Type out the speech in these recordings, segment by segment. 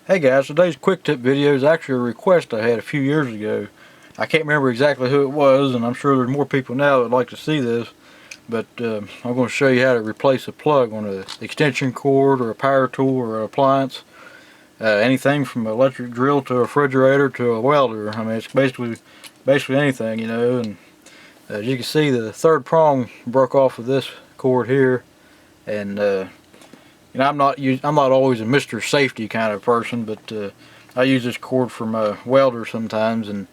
Hey guys, today's quick tip video is actually a request I had a few years ago. I can't remember exactly who it was, and I'm sure there's more people now that would like to see this, but I'm going to show you how to replace a plug on an extension cord or a power tool or an appliance. Anything from an electric drill to a refrigerator to a welder. I mean, it's basically anything, you know. And as you can see, the third prong broke off of this cord here, and you know, I'm not always a Mr. Safety kind of person, but I use this cord from a welder sometimes, and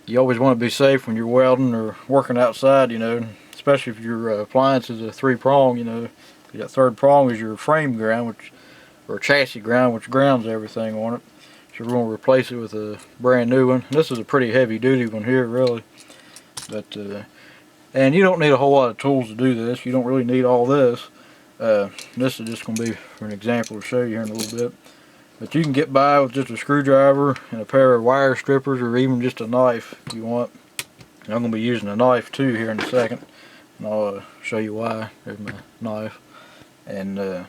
you always want to be safe when you're welding or working outside, you know, especially if your appliance is a three-prong, you know. That third prong is your frame ground, or chassis ground, which grounds everything on it. So we're going to replace it with a brand new one. This is a pretty heavy-duty one here, really. But and you don't need a whole lot of tools to do this. You don't really need all this. This is just going to be for an example to show you here in a little bit. But you can get by with just a screwdriver and a pair of wire strippers, or even just a knife if you want. And I'm going to be using a knife too here in a second, and I'll show you why. There's my knife. And so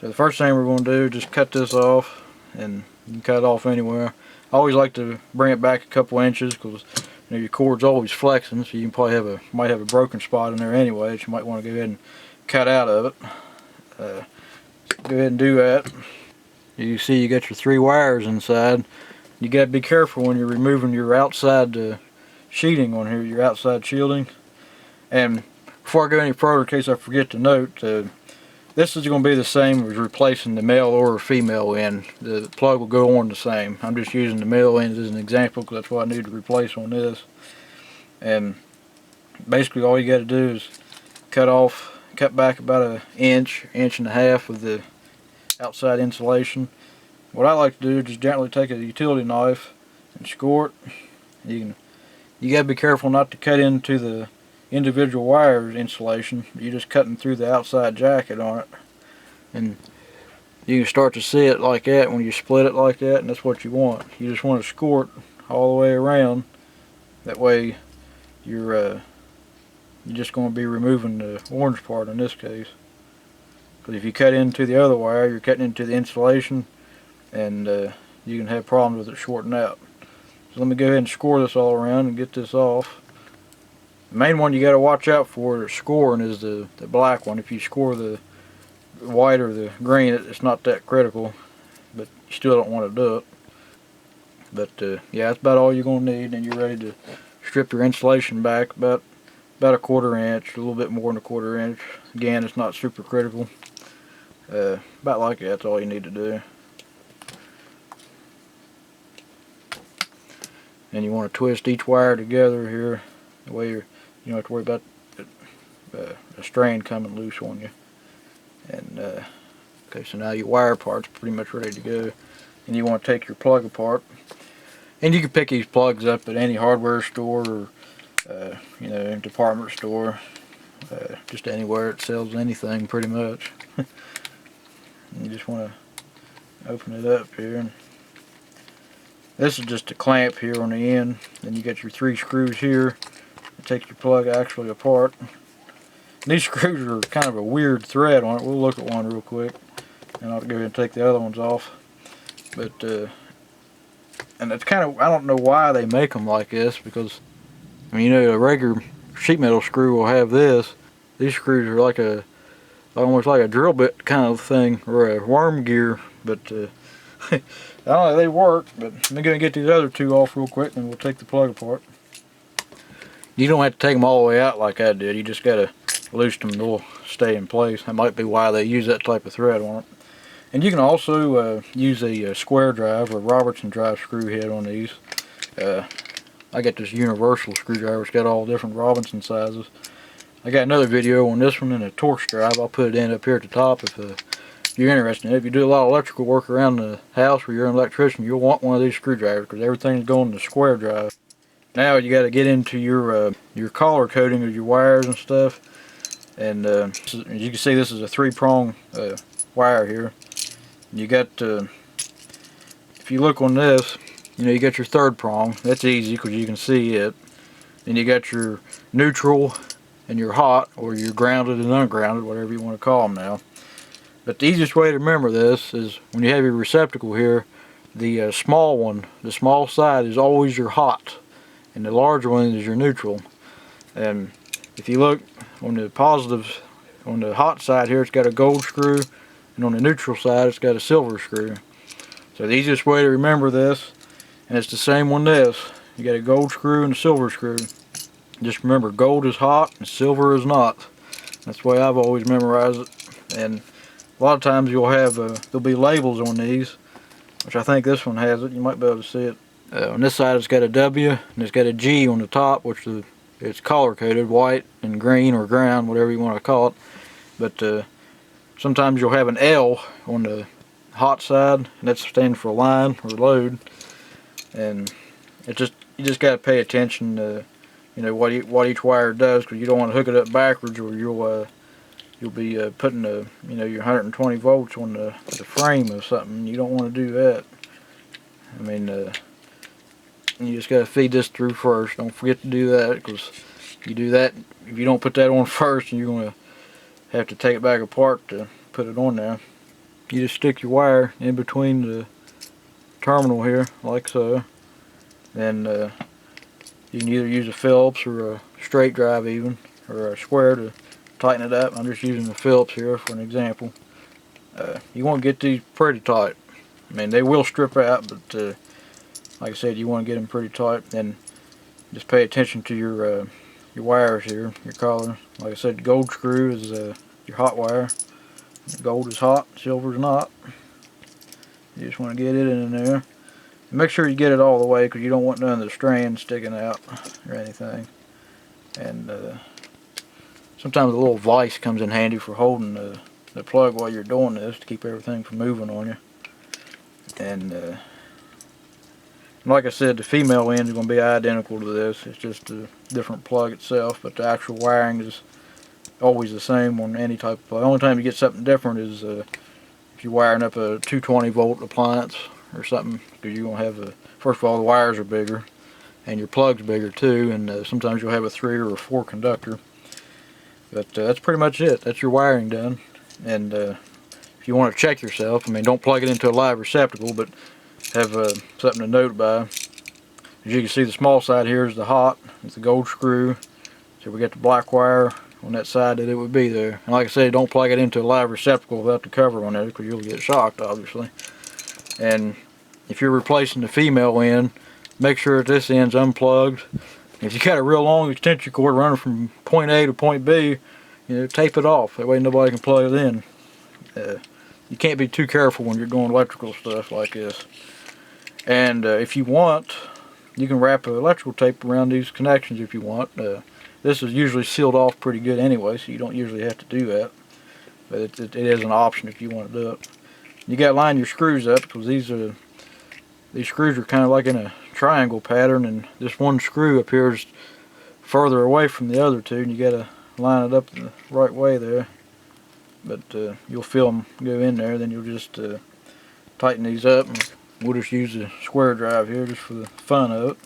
the first thing we're going to do is just cut this off, and you can cut it off anywhere. I always like to bring it back a couple inches, because you know, your cord's always flexing, so you can probably might have a broken spot in there anyway that you might want to go ahead and cut out of it. Go ahead and do that. You see you got your three wires inside. You got to be careful when you're removing your outside sheeting on here, your outside shielding. And before I go any further, in case I forget to note, this is going to be the same as replacing the male or female end. The plug will go on the same. I'm just using the male end as an example because that's what I need to replace on this. And basically all you got to do is cut back about an inch and a half of the outside insulation. What I like to do is just gently take a utility knife and score it. You got to be careful not to cut into the individual wires insulation. You're just cutting through the outside jacket on it, and you can start to see it like that when you split it like that, and that's what you want. You just want to score it all the way around. That way you're just going to be removing the orange part in this case. Because if you cut into the other wire, you're cutting into the insulation, and you can have problems with it shorting out. So let me go ahead and score this all around and get this off. The main one you got to watch out for scoring is the black one. If you score the white or the green, it's not that critical, but you still don't want to do it. But yeah, that's about all you're going to need, and you're ready to strip your insulation back about a 1/4 inch, a little bit more than a 1/4 inch. Again, it's not super critical. About like that, that's all you need to do. And you want to twist each wire together here, the way you don't have to worry about a strand coming loose on you. And okay, so now your wire part's pretty much ready to go. And you want to take your plug apart. And you can pick these plugs up at any hardware store, or you know, department store, just anywhere it sells anything pretty much. You just want to open it up here, and this is just a clamp here on the end. Then you got your 3 screws here that take your plug actually apart. And these screws are kind of a weird thread on it. We'll look at one real quick, and I'll go ahead and take the other ones off. But and it's kind of, I don't know why they make them like this, because I mean, you know, a regular sheet metal screw will have this. These screws are like almost like a drill bit kind of thing, or a worm gear. But I don't know, they work. But I'm going to get these other 2 off real quick, and we'll take the plug apart. You don't have to take them all the way out like I did. You just got to loosen them, they'll stay in place. That might be why they use that type of thread on it. And you can also use a square drive or Robertson drive screw head on these. I got this universal screwdriver. It's got all different Robinson sizes. I got another video on this one in a Torx drive. I'll put it in up here at the top if you're interested in it. If you do a lot of electrical work around the house where you're an electrician, you'll want one of these screwdrivers, because everything's going to square drive. Now you got to get into your collar coating of your wires and stuff. And as you can see, this is a 3-prong wire here. You got if you look on this, you know, you got your 3rd prong. That's easy because you can see it. Then you got your neutral and your hot, or your grounded and ungrounded, whatever you want to call them now. But the easiest way to remember this is when you have your receptacle here, the small one, the small side is always your hot, and the larger one is your neutral. And if you look on the positives, on the hot side here, it's got a gold screw, and on the neutral side, it's got a silver screw. So the easiest way to remember this, and it's the same on this, you got a gold screw and a silver screw. Just remember, gold is hot and silver is not. That's the way I've always memorized it. And a lot of times you'll have, there'll be labels on these, which I think this one has it. You might be able to see it. On this side it's got a W and it's got a G on the top, which it's color coded, white and green or ground, whatever you want to call it. But sometimes you'll have an L on the hot side, and that stands for line or load. And you just got to pay attention to what each wire does, because you don't want to hook it up backwards, or you'll be putting your 120 volts on the frame of something. You don't want to do that. I mean, you just got to feed this through first. Don't forget to do that, because if you do that, if you don't put that on first, you're going to have to take it back apart to put it on there. You just stick your wire in between the terminal here, like so. And you can either use a Phillips or a straight drive even, or a square to tighten it up. I'm just using the Phillips here for an example. You want to get these pretty tight. I mean, they will strip out, but like I said, you want to get them pretty tight. And just pay attention to your wires here, your collar. Like I said, gold screw is your hot wire. Gold is hot, silver is not. You just want to get it in there. Make sure you get it all the way, because you don't want none of the strands sticking out or anything. And sometimes a little vise comes in handy for holding the plug while you're doing this, to keep everything from moving on you. And like I said, the female end is going to be identical to this. It's just a different plug itself, but the actual wiring is always the same on any type of plug. The only time you get something different is if you're wiring up a 220 volt appliance or something, because you're going to have first of all, the wires are bigger and your plug's bigger too, and sometimes you'll have a 3 or a 4 conductor. But that's pretty much it. That's your wiring done. And if you want to check yourself, I mean, don't plug it into a live receptacle, but have something to note by. As you can see, the small side here is the hot. It's the gold screw. So we got the black wire on that side that it would be there. And like I said, don't plug it into a live receptacle without the cover on there, because you'll get shocked, obviously. And if you're replacing the female end, make sure that this end's unplugged. If you got a real long extension cord running from point A to point B, tape it off. That way nobody can plug it in. You can't be too careful when you're doing electrical stuff like this. And if you want, you can wrap electrical tape around these connections if you want. This is usually sealed off pretty good anyway, so you don't usually have to do that. But it is an option if you want to do it. You got to line your screws up, because these screws are kind of like in a triangle pattern, and this one screw appears further away from the other two, and you got to line it up the right way there. But you'll feel them go in there. Then you'll just tighten these up, and we'll just use the square drive here just for the fun of it.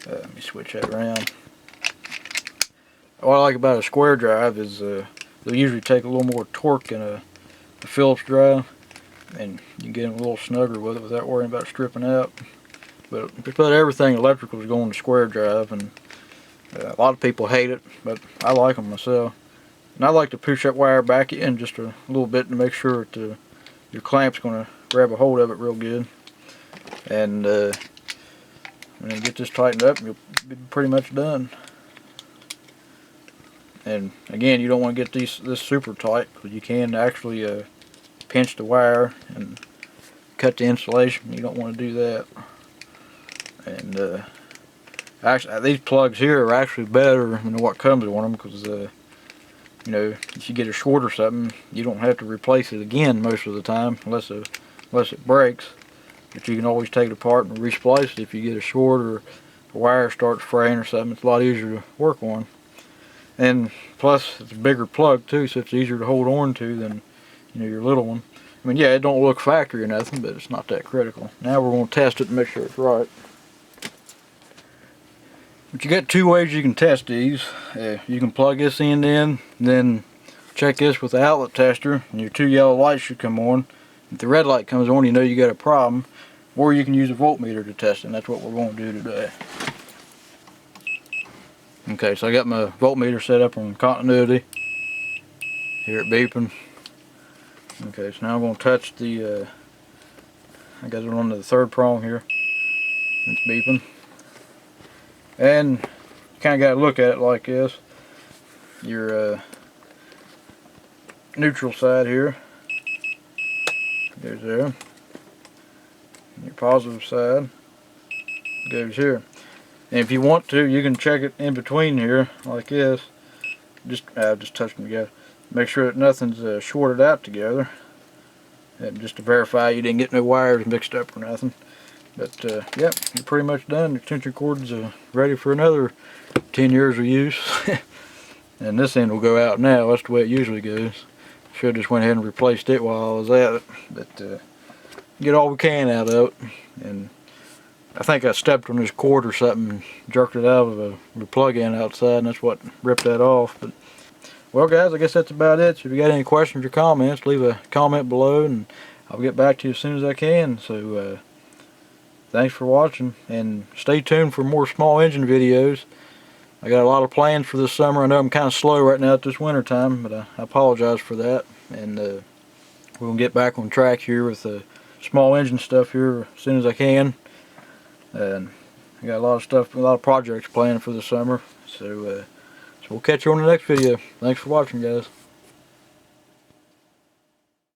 Let me switch that around. What I like about a square drive is they'll usually take a little more torque than a Phillips drive, and you can get them a little snugger with it without worrying about stripping out. But just about everything electrical is going to square drive, and a lot of people hate it, but I like them myself. And I like to push that wire back in just a little bit to make sure that your clamp's going to grab a hold of it real good. And when you get this tightened up, you'll be pretty much done. And again, you don't want to get this super tight, because you can actually pinch the wire and cut the insulation. You don't want to do that. And actually, these plugs here are actually better than what comes with them, because if you get a short or something, you don't have to replace it again most of the time, unless it breaks. But you can always take it apart and resplice it if you get a short, or the wire starts fraying or something. It's a lot easier to work on. And plus, it's a bigger plug too, so it's easier to hold on to than your little one. I mean, yeah, it don't look factory or nothing, but it's not that critical. Now we're going to test it and make sure it's right. But you got 2 ways you can test these. You can plug this end in, and then check this with the outlet tester, and your 2 yellow lights should come on. If the red light comes on, you know you got a problem. or you can use a voltmeter to test it, and that's what we're going to do today. Okay, so I got my voltmeter set up on continuity. Hear it beeping. Okay, so now I'm going to touch the, I got it on the third prong here. It's beeping. And you kind of got to look at it like this. Your neutral side here goes there. Your positive side goes here. And if you want to, you can check it in between here like this. Just touch them together. Make sure that nothing's shorted out together. And just to verify you didn't get no wires mixed up or nothing. But yep, you're pretty much done. Your extension cord's ready for another 10 years of use. And this end will go out now. That's the way it usually goes. Should have just went ahead and replaced it while I was at it. But get all we can out of it. And I think I stepped on this cord or something and jerked it out of the plug-in outside, and that's what ripped that off. But well, guys, I guess that's about it. So if you got any questions or comments, leave a comment below, and I'll get back to you as soon as I can. So thanks for watching, and stay tuned for more small engine videos. I got a lot of plans for this summer. I know I'm kind of slow right now at this winter time, but I apologize for that. And we're going to get back on track here with small engine stuff here as soon as I can. And I got a lot of stuff, a lot of projects planned for the summer. So we'll catch you on the next video. Thanks for watching, guys.